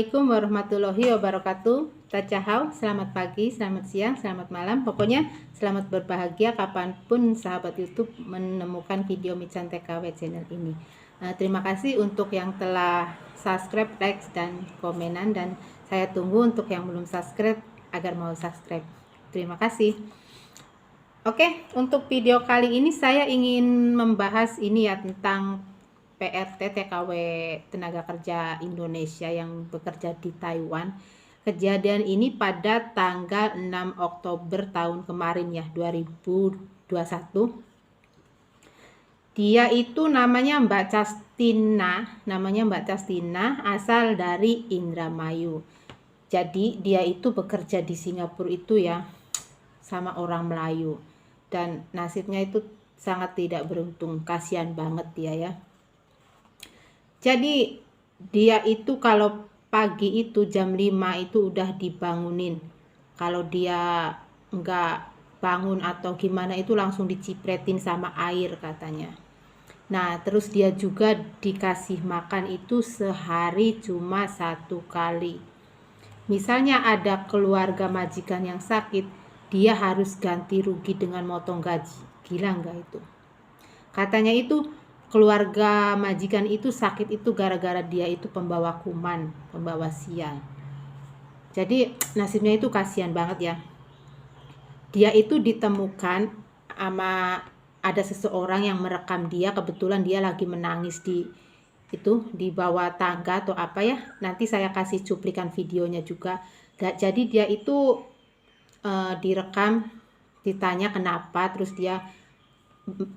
Assalamualaikum warahmatullahi wabarakatuh. Tachahau, selamat pagi, selamat siang, selamat malam. Pokoknya selamat berbahagia kapanpun sahabat YouTube menemukan video Michan TKW channel ini. Terima kasih untuk yang telah subscribe, like, dan komenan. Dan saya tunggu untuk yang belum subscribe agar mau subscribe. Terima kasih. Oke, untuk video kali ini saya ingin membahas ini ya tentang PRT TKW tenaga kerja Indonesia yang bekerja di Taiwan. Kejadian ini pada tanggal 6 Oktober tahun kemarin ya, 2021. Dia itu namanya Mbak Castina, asal dari Indramayu. Jadi dia itu bekerja di Singapura itu ya sama orang Melayu. Dan nasibnya itu sangat tidak beruntung, kasihan banget dia ya. Jadi dia itu kalau pagi itu jam 5 itu udah dibangunin. Kalau dia enggak bangun atau gimana itu langsung dicipretin sama air katanya. Nah terus dia juga dikasih makan itu sehari cuma 1 kali. Misalnya ada keluarga majikan yang sakit, dia harus ganti rugi dengan motong gaji. Gila enggak itu? Katanya itu keluarga majikan itu sakit itu gara-gara dia itu pembawa kuman, pembawa sial. Jadi nasibnya itu kasihan banget ya. Dia itu ditemukan sama ada seseorang yang merekam dia, kebetulan dia lagi menangis di bawah tangga atau apa ya. Nanti saya kasih cuplikan videonya juga. Jadi dia itu direkam, ditanya kenapa, terus dia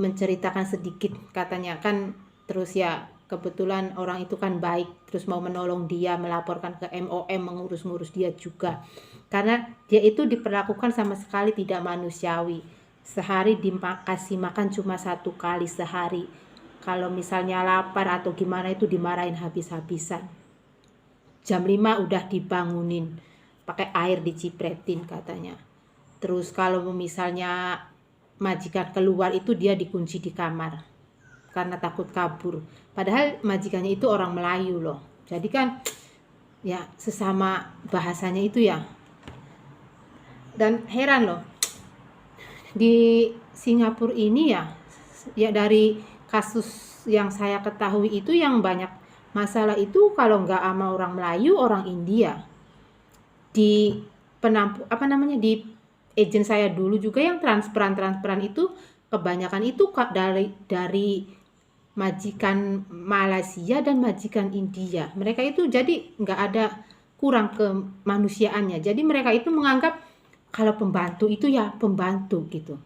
menceritakan sedikit katanya kan, terus ya kebetulan orang itu kan baik, terus mau menolong dia, melaporkan ke MOM, mengurus-ngurus dia juga karena dia itu diperlakukan sama sekali tidak manusiawi. Sehari dikasih makan cuma 1 kali sehari, kalau misalnya lapar atau gimana itu dimarahin habis-habisan. Jam 5 udah dibangunin, pakai air dicipretin katanya. Terus kalau misalnya majikan keluar itu dia dikunci di kamar karena takut kabur. Padahal majikannya itu orang Melayu loh. Jadi kan ya sesama bahasanya itu ya. Dan heran loh, di Singapura ini ya dari kasus yang saya ketahui itu yang banyak masalah itu kalau nggak sama orang Melayu, orang India. Di di agent saya dulu juga yang transferan itu kebanyakan itu dari majikan Malaysia dan majikan India. Mereka itu jadi nggak ada kurang kemanusiaannya. Jadi mereka itu menganggap kalau pembantu itu ya pembantu gitu.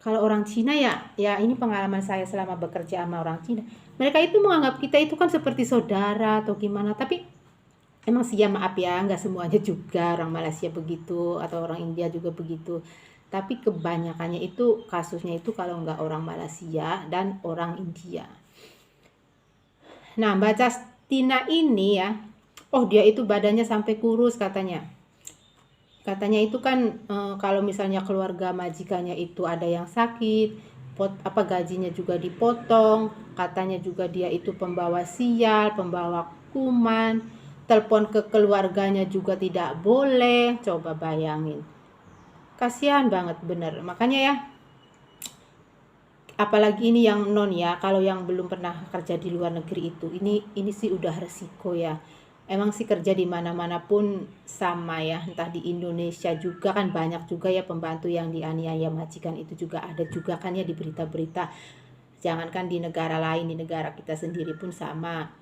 Kalau orang Cina ya ini pengalaman saya selama bekerja sama orang Cina. Mereka itu menganggap kita itu kan seperti saudara atau gimana, tapi emang sih ya maaf ya, nggak semuanya juga orang Malaysia begitu atau orang India juga begitu. Tapi kebanyakannya itu kasusnya itu kalau nggak orang Malaysia dan orang India. Nah Mbak Castina ini ya, dia itu badannya sampai kurus katanya. Katanya itu kan kalau misalnya keluarga majikannya itu ada yang sakit, gajinya juga dipotong. Katanya juga dia itu pembawa sial, pembawa kuman. Telepon ke keluarganya juga tidak boleh. Coba bayangin, kasihan banget bener. Makanya ya, apalagi ini yang non ya, kalau yang belum pernah kerja di luar negeri itu ini sih udah resiko ya. Emang sih kerja di mana-mana pun sama ya, entah di Indonesia juga kan banyak juga ya pembantu yang dianiaya majikan, itu juga ada juga kan ya di berita-berita. Jangankan di negara lain, di negara kita sendiri pun sama.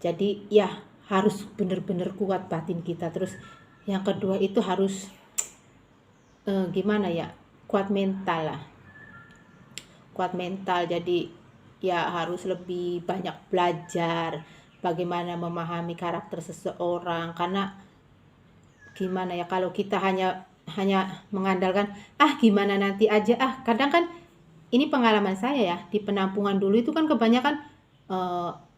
Jadi ya harus bener-bener kuat batin kita. Terus yang kedua itu harus gimana ya, kuat mental lah, kuat mental. Jadi ya harus lebih banyak belajar bagaimana memahami karakter seseorang. Karena gimana ya, kalau kita hanya mengandalkan gimana nanti aja, kadang kan ini pengalaman saya ya, di penampungan dulu itu kan kebanyakan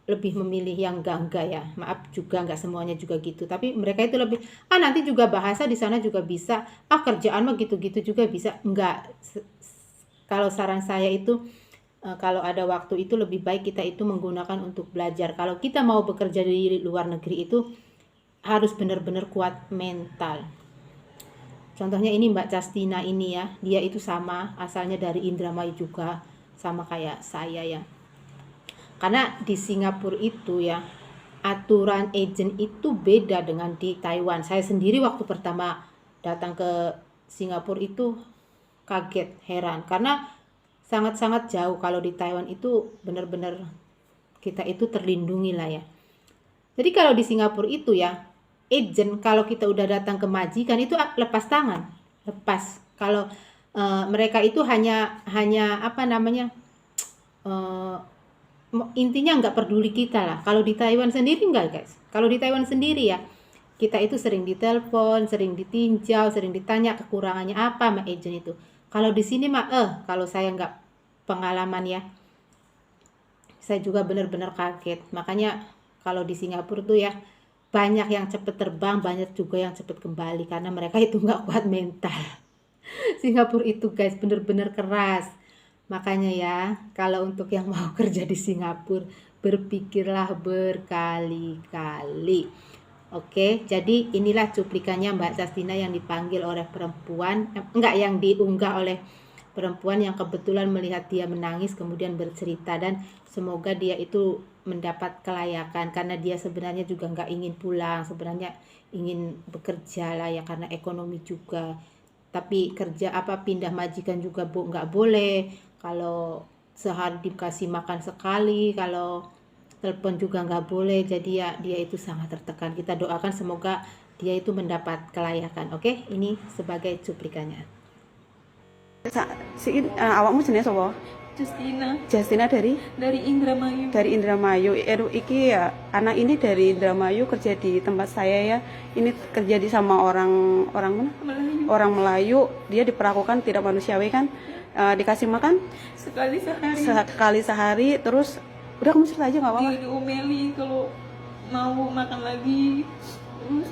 lebih memilih yang enggak ya, maaf juga nggak semuanya juga gitu, tapi mereka itu lebih nanti juga bahasa di sana juga bisa, kerjaan mah gitu-gitu juga bisa. Enggak, kalau saran saya itu kalau ada waktu itu lebih baik kita itu menggunakan untuk belajar. Kalau kita mau bekerja di luar negeri itu harus benar-benar kuat mental. Contohnya ini Mbak Castina ini ya, dia itu sama asalnya dari Indramayu juga, sama kayak saya ya. Karena di Singapura itu ya, aturan agent itu beda dengan di Taiwan. Saya sendiri waktu pertama datang ke Singapura itu kaget, heran, karena sangat-sangat jauh. Kalau di Taiwan itu benar-benar kita itu terlindungi lah ya. Jadi kalau di Singapura itu ya, agent kalau kita udah datang ke majikan itu lepas tangan, lepas. Kalau mereka itu hanya apa namanya, intinya nggak peduli kita lah. Kalau di Taiwan sendiri enggak guys. Kalau di Taiwan sendiri ya, kita itu sering ditelepon, sering ditinjau, sering ditanya kekurangannya apa sama agent itu. Kalau di sini mah kalau saya nggak pengalaman ya, saya juga benar-benar kaget. Makanya kalau di Singapura tuh ya, banyak yang cepet terbang, banyak juga yang cepet kembali karena mereka itu nggak kuat mental. Singapura itu guys bener-bener keras. Makanya ya, kalau untuk yang mau kerja di Singapura, berpikirlah berkali-kali. Oke, jadi inilah cuplikannya Mbak Castina yang dipanggil oleh perempuan, enggak, yang diunggah oleh perempuan yang kebetulan melihat dia menangis kemudian bercerita, dan semoga dia itu mendapat kelayakan karena dia sebenarnya juga nggak ingin pulang, sebenarnya ingin bekerja lah ya karena ekonomi juga. Tapi kerja apa pindah majikan juga nggak boleh, kalau sehari dikasih makan sekali, kalau telepon juga nggak boleh. Jadi ya dia itu sangat tertekan. Kita doakan semoga dia itu mendapat kelayakan. Oke, ini sebagai cuplikannya. Awakmu jenis apa? Justina Justina dari Indramayu. Indramayu. Iki ya, anak ini dari Indramayu kerja di tempat saya ya. Ini kerja di sama orang mana? Melayu. Orang Melayu. Dia diperlakukan tidak manusiawi kan? Dikasih makan sekali sehari. Terus udah kamu cerita aja nggak apa-apa. Diomeli kalau mau makan lagi. Terus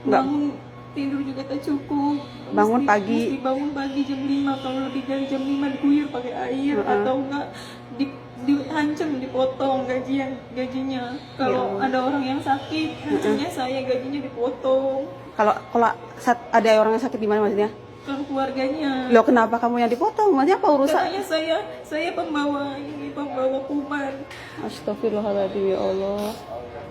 Nggak. bangun tidur juga tak cukup. Bangun pagi. Mesti bangun pagi jam 5, kalau lebih dari jam 5 diguyur pakai air atau enggak dihancam, dipotong gajinya. Kalau ada orang yang sakit, hancurnya saya, gajinya dipotong. Kalau ada orang yang sakit di mana maksudnya? Kalau keluarganya. Loh, kenapa kamu yang dipotong? Maksudnya apa urusan? Katanya saya pembawa kuman. Astagfirullahaladzim, ya Allah.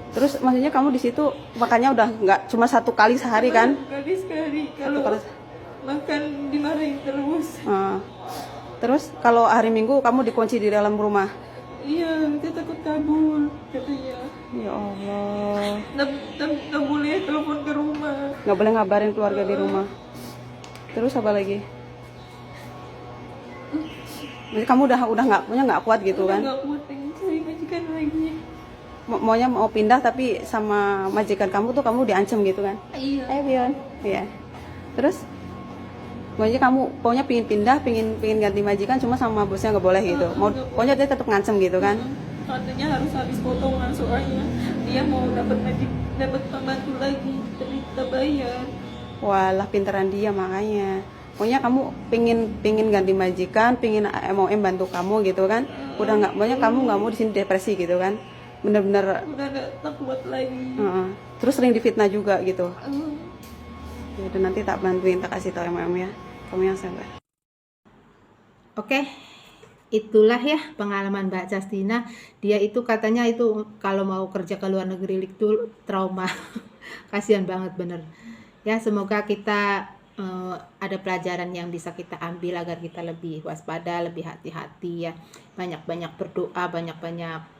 Terus maksudnya kamu di situ makannya udah nggak cuma satu kali sehari kan? Sekali. Kalau makan dimarahin terus. Terus kalau hari Minggu kamu dikunci di dalam rumah? Iya, dia takut kabur katanya. Ya Allah. Nggak boleh telepon ke rumah. Nggak boleh ngabarin keluarga di rumah. Terus apa lagi? Jadi kamu udah nggak kuat gitu kan? Nggak kuat, pengen cari majikan lagi. Maunya mau pindah tapi sama majikan kamu tuh kamu diancam gitu kan? Iya. Ayo Bion. Iya. Terus pokoknya kamu pingin pindah, pingin ganti majikan, cuma sama bosnya nggak boleh gitu. Pokoknya dia tetap ngancem gitu kan? Katanya harus habis potongan, soalnya dia mau dapat pembantu lagi, tapi kita bayar. Walah, pinteran dia makanya. Pokoknya kamu pingin ganti majikan, pingin MOM bantu kamu gitu kan? Udah nggak, pokoknya kamu nggak mau di sini depresi gitu kan? Bener-bener. Udah nggak kuat lagi. Terus sering difitnah juga gitu. Ya udah, nanti tak bantuin, tak kasih tau MOM ya. Kamu yang sabar. Oke, itulah ya pengalaman Mbak Castina. Dia itu katanya itu kalau mau kerja ke luar negeri itu trauma. Kasihan banget bener. Ya, semoga kita ada pelajaran yang bisa kita ambil agar kita lebih waspada, lebih hati-hati ya. Banyak-banyak berdoa, banyak-banyak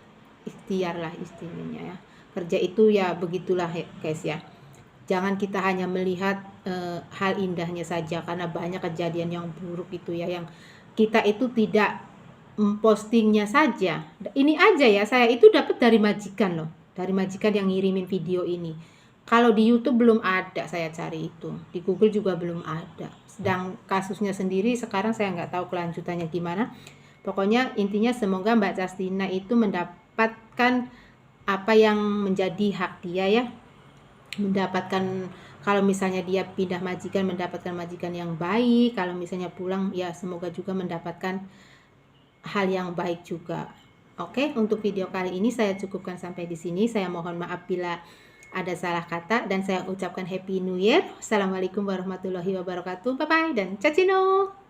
ikhtiar lah istilahnya ya. Kerja itu ya begitulah ya, guys ya. Jangan kita hanya melihat hal indahnya saja, karena banyak kejadian yang buruk itu ya, yang kita itu tidak postingnya saja. Ini aja ya, saya itu dapat dari majikan loh, dari majikan yang ngirimin video ini. Kalau di YouTube belum ada, saya cari itu, di Google juga belum ada. Sedang kasusnya sendiri sekarang saya nggak tahu kelanjutannya gimana. Pokoknya intinya semoga Mbak Castina itu mendapatkan apa yang menjadi hak dia ya. Mendapatkan, kalau misalnya dia pindah majikan, mendapatkan majikan yang baik. Kalau misalnya pulang ya semoga juga mendapatkan hal yang baik juga. Oke, untuk video kali ini saya cukupkan sampai di sini. Saya mohon maaf bila ada salah kata dan saya ucapkan Happy New Year. Assalamualaikum warahmatullahi wabarakatuh. Bye bye dan cacino.